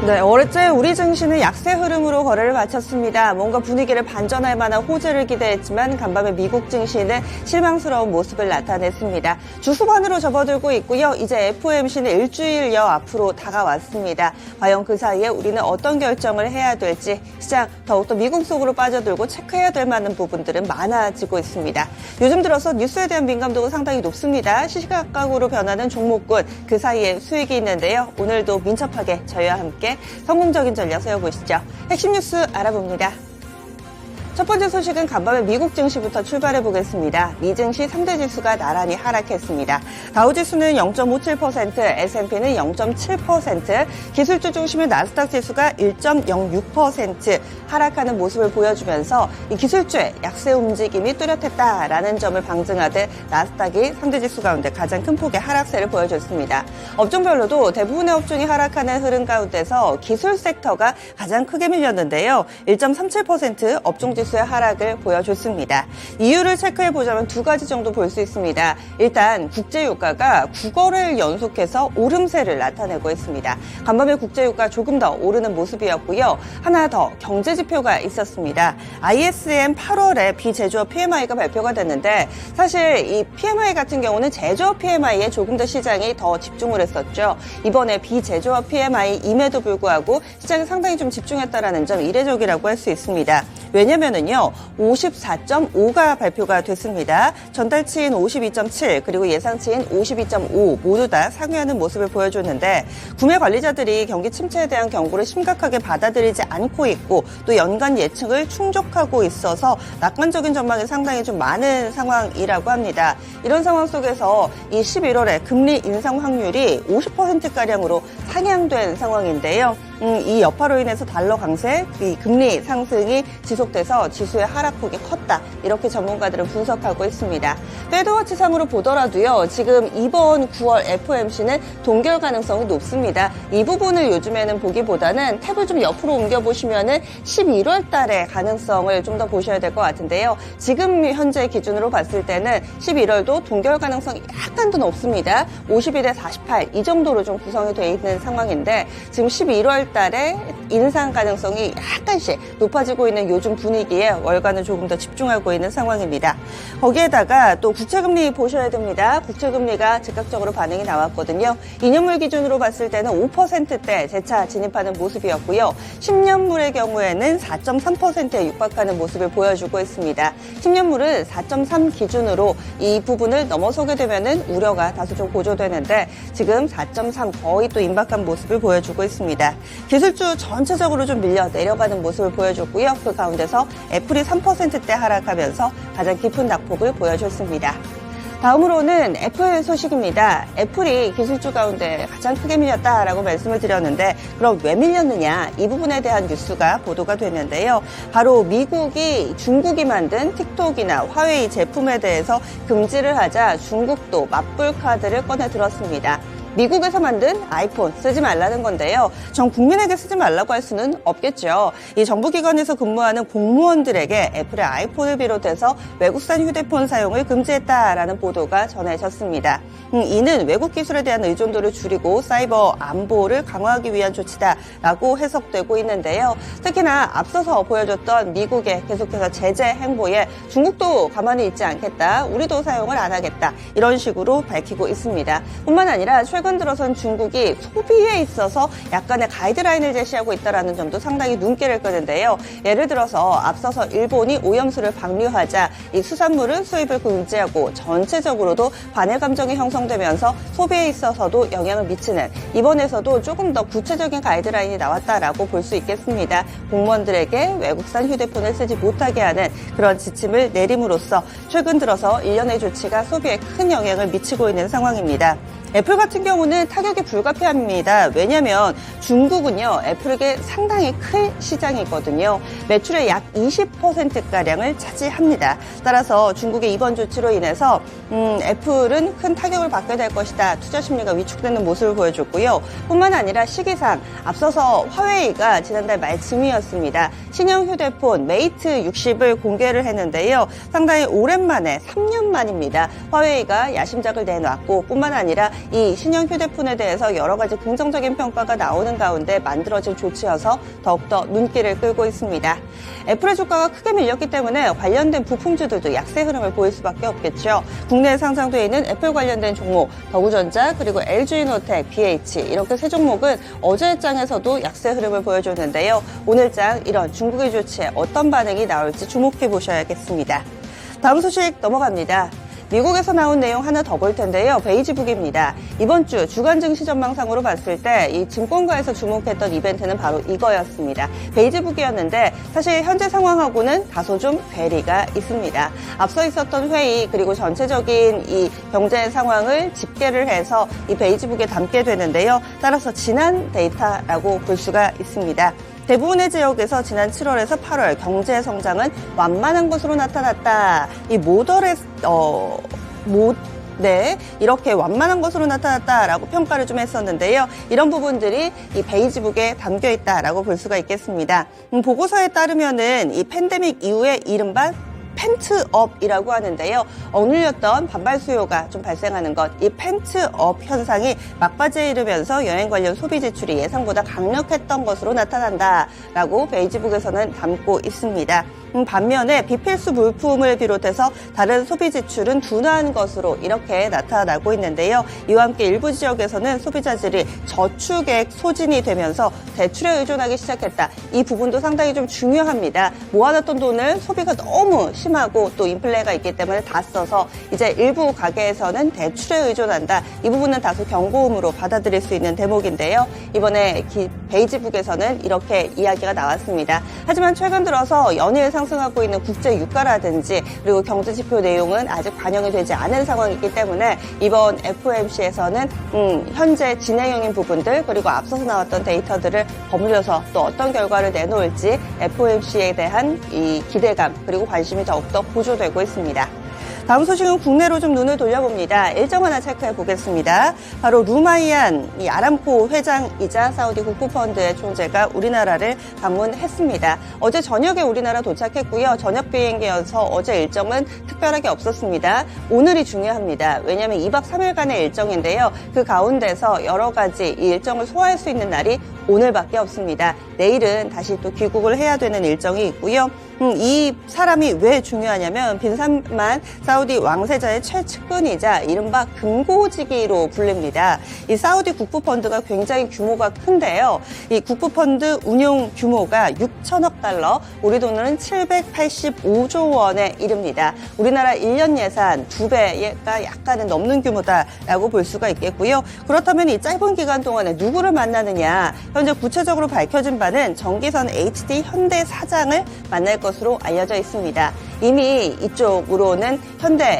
네, 어제 우리 증시는 약세 흐름으로 거래를 마쳤습니다. 뭔가 분위기를 반전할 만한 호재를 기대했지만 간밤에 미국 증시는 실망스러운 모습을 나타냈습니다. 주수관으로 접어들고 있고요. 이제 FOMC는 일주일여 앞으로 다가왔습니다. 과연 그 사이에 우리는 어떤 결정을 해야 될지 시장 더욱더 미국 속으로 빠져들고 체크해야 될 만한 부분들은 많아지고 있습니다. 요즘 들어서 뉴스에 대한 민감도가 상당히 높습니다. 시시각각으로 변하는 종목군 그 사이에 수익이 있는데요. 오늘도 민첩하게 저희와 함께 성공적인 전략 세워보시죠. 핵심 뉴스 알아봅니다. 첫 번째 소식은 간밤에 미국 증시부터 출발해 보겠습니다. 미 증시 3대 지수가 나란히 하락했습니다. 다우지수는 0.57%, S&P는 0.7%, 기술주 중심의 나스닥 지수가 1.06% 하락하는 모습을 보여주면서 이 기술주의 약세 움직임이 뚜렷했다라는 점을 방증하듯 나스닥이 3대 지수 가운데 가장 큰 폭의 하락세를 보여줬습니다. 업종별로도 대부분의 업종이 하락하는 흐름 가운데서 기술 섹터가 가장 크게 밀렸는데요. 1.37% 업종 지수의 하락을 보여줬습니다. 이유를 체크해보자면 두 가지 정도 볼 수 있습니다. 일단 국제유가가 9거래일 연속해서 오름세를 나타내고 있습니다. 간밤에 국제유가 조금 더 오르는 모습이었고요. 하나 더 경제지표가 있었습니다. ISM 8월에 비제조업 PMI가 발표가 됐는데 사실 이 PMI 같은 경우는 제조업 PMI에 조금 더 시장이 더 집중을 했었죠. 이번에 비제조업 PMI임에도 불구하고 시장이 상당히 좀 집중했다는 점 이례적이라고 할 수 있습니다. 왜냐면은요, 54.5가 발표가 됐습니다. 전달치인 52.7 그리고 예상치인 52.5 모두 다 상회하는 모습을 보여줬는데 구매 관리자들이 경기 침체에 대한 경고를 심각하게 받아들이지 않고 있고 또 연간 예측을 충족하고 있어서 낙관적인 전망이 상당히 좀 많은 상황이라고 합니다. 이런 상황 속에서 이 11월에 금리 인상 확률이 50%가량으로 상향된 상황인데요. 이 여파로 인해서 달러 강세, 이 금리 상승이 지속돼서 지수의 하락폭이 컸다. 이렇게 전문가들은 분석하고 있습니다. 페드워치상으로 보더라도요. 지금 이번 9월 FOMC는 동결 가능성이 높습니다. 이 부분을 요즘에는 보기보다는 탭을 좀 옆으로 옮겨보시면은 11월 달의 가능성을 좀 더 보셔야 될 것 같은데요. 지금 현재 기준으로 봤을 때는 11월도 동결 가능성이 약간 더 높습니다. 52대 48 이 정도로 좀 구성이 되어 있는 상황인데 지금 11월 달에 인상 가능성이 약간씩 높아지고 있는 요즘 분위기에 월가는 조금 더 집중하고 있는 상황입니다. 거기에다가 또 국채금리 보셔야 됩니다. 국채금리가 즉각적으로 반응이 나왔거든요. 2년물 기준으로 봤을 때는 5%대 재차 진입하는 모습이었고요. 10년물의 경우에는 4.3%에 육박하는 모습을 보여주고 있습니다. 10년물은 4.3 기준으로 이 부분을 넘어서게 되면은 우려가 다소 좀 고조되는데 지금 4.3 거의 또 임박한 모습을 보여주고 있습니다. 기술주 전체적으로 좀 밀려 내려가는 모습을 보여줬고요. 그 가운데서 애플이 3%대 하락하면서 가장 깊은 낙폭을 보여줬습니다. 다음으로는 애플 소식입니다. 애플이 기술주 가운데 가장 크게 밀렸다라고 말씀을 드렸는데 그럼 왜 밀렸느냐 이 부분에 대한 뉴스가 보도가 됐는데요. 바로 미국이 중국이 만든 틱톡이나 화웨이 제품에 대해서 금지를 하자 중국도 맞불 카드를 꺼내 들었습니다. 미국에서 만든 아이폰 쓰지 말라는 건데요. 전 국민에게 쓰지 말라고 할 수는 없겠죠. 이 정부기관에서 근무하는 공무원들에게 애플의 아이폰을 비롯해서 외국산 휴대폰 사용을 금지했다라는 보도가 전해졌습니다. 이는 외국 기술에 대한 의존도를 줄이고 사이버 안보를 강화하기 위한 조치다라고 해석되고 있는데요. 특히나 앞서서 보여줬던 미국의 계속해서 제재 행보에 중국도 가만히 있지 않겠다. 우리도 사용을 안 하겠다. 이런 식으로 밝히고 있습니다. 뿐만 아니라 최근 들어선 중국이 소비에 있어서 약간의 가이드라인을 제시하고 있다는 점도 상당히 눈길을 끄는데요. 예를 들어서 앞서서 일본이 오염수를 방류하자 이 수산물은 수입을 금지하고 전체적으로도 반일 감정이 형성되면서 소비에 있어서도 영향을 미치는 이번에서도 조금 더 구체적인 가이드라인이 나왔다라고 볼 수 있겠습니다. 공무원들에게 외국산 휴대폰을 쓰지 못하게 하는 그런 지침을 내림으로써 최근 들어서 일련의 조치가 소비에 큰 영향을 미치고 있는 상황입니다. 애플 같은 경우는 타격이 불가피합니다. 왜냐하면 중국은요, 애플에게 상당히 큰 시장이거든요. 매출의 약 20%가량을 차지합니다. 따라서 중국의 이번 조치로 인해서 애플은 큰 타격을 받게 될 것이다. 투자 심리가 위축되는 모습을 보여줬고요. 뿐만 아니라 시기상 앞서서 화웨이가 지난달 말쯤이었습니다. 신형 휴대폰 메이트 60을 공개를 했는데요. 상당히 오랜만에 3년 만입니다. 화웨이가 야심작을 내놨고 뿐만 아니라 이 신형 휴대폰에 대해서 여러 가지 긍정적인 평가가 나오는 가운데 만들어진 조치여서 더욱더 눈길을 끌고 있습니다. 애플의 주가가 크게 밀렸기 때문에 관련된 부품주들도 약세 흐름을 보일 수밖에 없겠죠. 국내에 상장되어 있는 애플 관련된 종목, 더구전자, 그리고 LG이노텍, BH 이렇게 세 종목은 어제의 장에서도 약세 흐름을 보여줬는데요. 오늘 장 이런 중국의 조치에 어떤 반응이 나올지 주목해 보셔야겠습니다. 다음 소식 넘어갑니다. 미국에서 나온 내용 하나 더 볼 텐데요. 베이지북입니다. 이번 주 주간 증시 전망상으로 봤을 때 이 증권가에서 주목했던 이벤트는 바로 이거였습니다. 베이지북이었는데 사실 현재 상황하고는 다소 좀 괴리가 있습니다. 앞서 있었던 회의 그리고 전체적인 이 경제 상황을 집계를 해서 이 베이지북에 담게 되는데요. 따라서 지난 데이터라고 볼 수가 있습니다. 대부분의 지역에서 지난 7월에서 8월 경제 성장은 완만한 것으로 나타났다. 이 이렇게 완만한 것으로 나타났다라고 평가를 좀 했었는데요. 이런 부분들이 이 베이지북에 담겨 있다라고 볼 수가 있겠습니다. 보고서에 따르면은 이 팬데믹 이후에 이른바 펜트업이라고 하는데요. 억눌렸던 반발 수요가 좀 발생하는 것, 이 펜트업 현상이 막바지에 이르면서 여행 관련 소비 지출이 예상보다 강력했던 것으로 나타난다라고 베이지북에서는 담고 있습니다. 반면에 비필수 물품을 비롯해서 다른 소비 지출은 둔화한 것으로 이렇게 나타나고 있는데요. 이와 함께 일부 지역에서는 소비자들이 저축액 소진이 되면서 대출에 의존하기 시작했다. 이 부분도 상당히 좀 중요합니다. 모아놨던 돈을 소비가 너무 심하고 또 인플레가 있기 때문에 다 써서 이제 일부 가게에서는 대출에 의존한다. 이 부분은 다소 경고음으로 받아들일 수 있는 대목인데요. 이번에 베이지북에서는 이렇게 이야기가 나왔습니다. 하지만 최근 들어서 연일 상승하고 있는 국제 유가라든지 그리고 경제 지표 내용은 아직 반영이 되지 않은 상황이기 때문에 이번 FOMC에서는 현재 진행형인 부분들 그리고 앞서서 나왔던 데이터들을 버무려서 또 어떤 결과를 내놓을지 FOMC에 대한 이 기대감 그리고 관심이 더욱더 고조되고 있습니다. 다음 소식은 국내로 좀 눈을 돌려봅니다. 일정 하나 체크해 보겠습니다. 바로 루마이안 이 아람코 회장이자 사우디 국부펀드의 총재가 우리나라를 방문했습니다. 어제 저녁에 우리나라 도착했고요. 저녁 비행기여서 어제 일정은 특별하게 없었습니다. 오늘이 중요합니다. 왜냐하면 2박 3일간의 일정인데요. 그 가운데서 여러 가지 이 일정을 소화할 수 있는 날이 오늘밖에 없습니다. 내일은 다시 또 귀국을 해야 되는 일정이 있고요. 이 사람이 왜 중요하냐면 빈살만 사우디 왕세자의 최측근이자 이른바 금고지기로 불립니다. 이 사우디 국부펀드가 굉장히 규모가 큰데요. 이 국부펀드 운용 규모가 6천억 달러, 우리 돈으로는 785조 원에 이릅니다. 우리나라 1년 예산 2배가 약간은 넘는 규모다라고 볼 수가 있겠고요. 그렇다면 이 짧은 기간 동안에 누구를 만나느냐? 현재 구체적으로 밝혀진 바는 정기선 HD 현대 사장을 만날 것으로 알려져 있습니다. 이미 이쪽으로는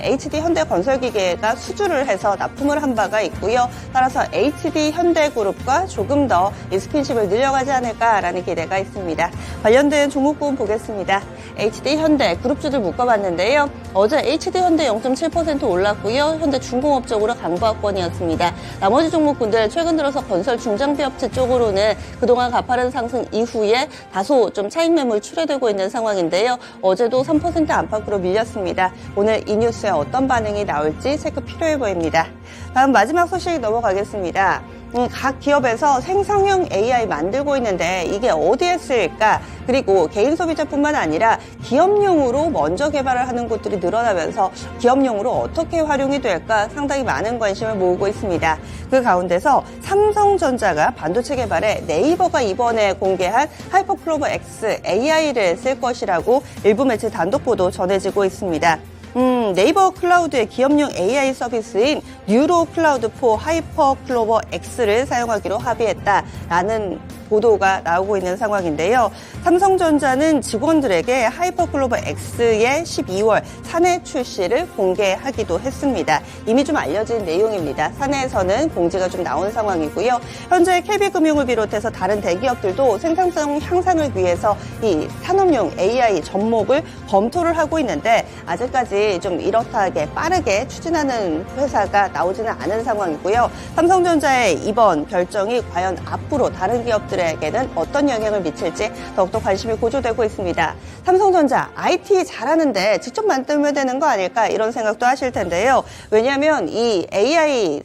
HD 현대 건설기계가 수주를 해서 납품을 한 바가 있고요. 따라서 HD 현대그룹과 조금 더 이 스킨십을 늘려가지 않을까라는 기대가 있습니다. 관련된 종목군 보겠습니다. HD 현대 그룹주들 묶어봤는데요. 어제 HD 현대 0.7% 올랐고요. 현대 중공업적으로 강보합권이었습니다. 나머지 종목군들 최근 들어서 건설 중장비 업체 쪽으로는 그동안 가파른 상승 이후에 다소 좀 차익 매물 출회되고 있는 상황인데요. 어제도 3% 안팎으로 밀렸습니다. 오늘 이 뉴스에 어떤 반응이 나올지 체크 필요해 보입니다. 다음 마지막 소식 넘어가겠습니다. 각 기업에서 생성형 AI 만들고 있는데 이게 어디에 쓰일까? 그리고 개인 소비자뿐만 아니라 기업용으로 먼저 개발을 하는 곳들이 늘어나면서 기업용으로 어떻게 활용이 될까 상당히 많은 관심을 모으고 있습니다. 그 가운데서 삼성전자가 반도체 개발에 네이버가 이번에 공개한 하이퍼클로버 X AI를 쓸 것이라고 일부 매체 단독 보도 전해지고 있습니다. 네이버 클라우드의 기업용 AI 서비스인 뉴로 클라우드 4 하이퍼 클로버 X를 사용하기로 합의했다라는 보도가 나오고 있는 상황인데요. 삼성전자는 직원들에게 하이퍼 클로버 X의 12월 사내 출시를 공개하기도 했습니다. 이미 좀 알려진 내용입니다. 사내에서는 공지가 좀 나온 상황이고요. 현재 KB금융을 비롯해서 다른 대기업들도 생산성 향상을 위해서 이 산업용 AI 접목을 검토를 하고 있는데 아직까지 좀 이렇다하게 빠르게 추진하는 회사가 나오지는 않은 상황이고요. 삼성전자의 이번 결정이 과연 앞으로 다른 기업들에게는 어떤 영향을 미칠지 더욱더 관심이 고조되고 있습니다. 삼성전자 IT 잘하는데 직접 만들면 되는 거 아닐까 이런 생각도 하실 텐데요. 왜냐하면 이 AI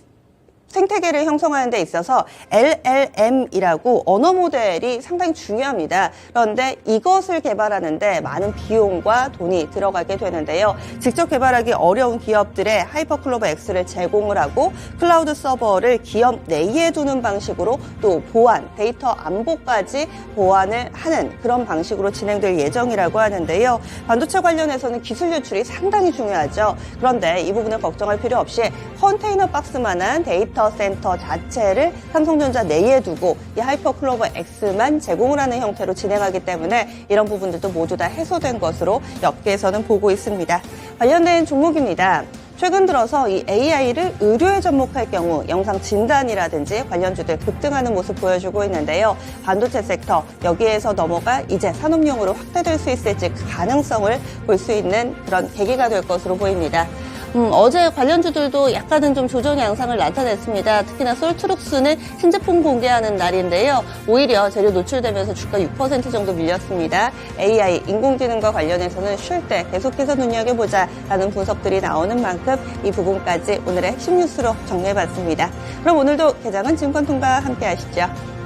생태계를 형성하는 데 있어서 LLM이라고 언어 모델이 상당히 중요합니다. 그런데 이것을 개발하는데 많은 비용과 돈이 들어가게 되는데요. 직접 개발하기 어려운 기업들의 하이퍼클로버 X를 제공을 하고 클라우드 서버를 기업 내에 두는 방식으로 또 보안, 데이터 안보까지 보완을 하는 그런 방식으로 진행될 예정이라고 하는데요. 반도체 관련해서는 기술 유출이 상당히 중요하죠. 그런데 이 부분을 걱정할 필요 없이 컨테이너 박스만한 데이터 센터 자체를 삼성전자 내에 두고 이 하이퍼클로버 X만 제공을 하는 형태로 진행하기 때문에 이런 부분들도 모두 다 해소된 것으로 업계에서는 보고 있습니다. 관련된 종목입니다. 최근 들어서 이 AI를 의료에 접목할 경우 영상 진단이라든지 관련주들 급등하는 모습 보여주고 있는데요. 반도체 섹터 여기에서 넘어가 이제 산업용으로 확대될 수 있을지 그 가능성을 볼 수 있는 그런 계기가 될 것으로 보입니다. 어제 관련주들도 약간은 좀 조정 양상을 나타냈습니다. 특히나 솔트룩스는 신제품 공개하는 날인데요. 오히려 재료 노출되면서 주가 6% 정도 밀렸습니다. AI, 인공지능과 관련해서는 쉴 때 계속해서 눈여겨보자라는 분석들이 나오는 만큼 이 부분까지 오늘의 핵심 뉴스로 정리해봤습니다. 그럼 오늘도 개장은 증권통과 함께 하시죠.